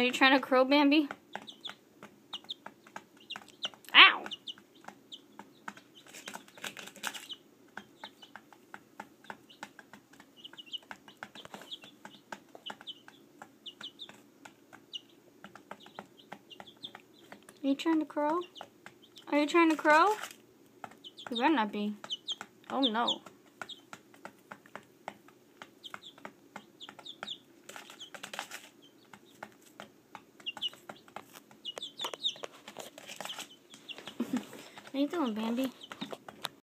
Are you trying to crow, Bambi? Ow! Are you trying to crow? Are you trying to crow? You better not be. Oh no. How you doing, Bambi?